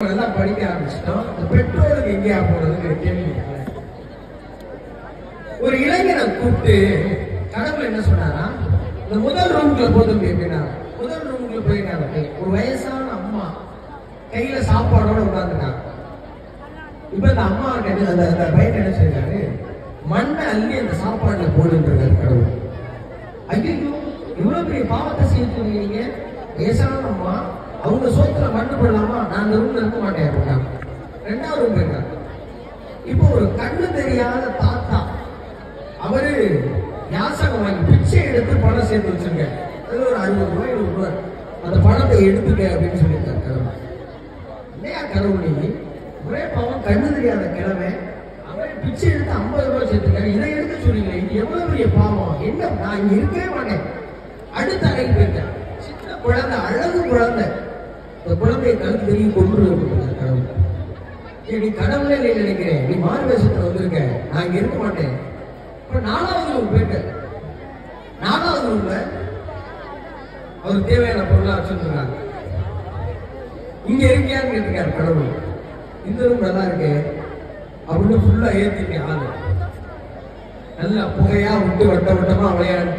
எல்லாம் படிக்க ஆரம்பிச்சிட்டோம். இந்த பெட்ரோலுக்கு எங்கேயா போறதுன்னு கேள்வி. ஒரு இளைஞனை கூப்பிட்டு கடவுள் என்ன சொன்னாரா, இந்த முதல் ரூமுக்குள்ள போதும் கேட்பினா, முதல் ரூமுக்குள்ள போயிருக்காங்க. ஒரு வயசான அம்மா கையில சாப்பாடோட உட்காந்துட்டாங்க. இப்ப இந்த அம்மா அந்த பையன் என்ன செய்யறாரு, மண்ணை அள்ளி அந்த சாப்பாடுல போடுன்றாரு கடவுள். ஐயோ, இவ்வளவு பெரிய பாவத்தை செய்ய நீங்க, வயசான அம்மா அவங்க சோத்துல மண்ணு போடலாமா, நான் அந்த ரூம்ல இருக்க மாட்டேன் அப்படின்னா. ரெண்டாவது ரூம் போயிருக்காங்க. இப்போ ஒரு கண்ணு தெரியாத தாத்தா, அவரு யாசகம் வாங்கி பிச்சை எடுத்து பணம் சேர்த்து வச்சிருக்க, அது ஒரு 60 ரூபாய் 70 ரூபாய், அந்த பணத்தை எடுத்துக்க அப்படின்னு சொல்லியிருக்காரு கடவுள். இல்லையா கடவுள், நீ ஒரே பாவம் கண்ணு தெரியாத கிழமை அவரை பிச்சை எடுத்து 50 ரூபாய் சேர்த்துருக்காரு, இதை எடுக்க சொல்றீங்களே, இது எவ்வளவு பெரிய பாவம், என்ன நான் இங்க இருக்கவே மாட்டேன். அடுத்த அறைக்கு போயிருக்கேன். சின்ன குழந்தை, அழகு குழந்தை, இந்த குழந்தையை கழுத்து தெரியும் கொண்டு கடவுள். நீ கடவுளே நீ நினைக்கிறேன், நீ மாறு வேஷத்துல வந்திருக்க, நான் இங்க இருக்க மாட்டேன். இப்ப 4வது ரூம் போயிட்டேன். 4வது ரூம்ல அவருக்கு தேவையான பொருளா வச்சிருக்காங்க. இங்க இருக்கியான்னு கேட்டிருக்காரு கடவுள். இந்த ரூம் நல்லா இருக்கு அப்படின்னு ஃபுல்லா ஏத்திருக்கேன். ஆளு நல்லா புகையா விட்டு வட்ட வட்டமா விளையாடு.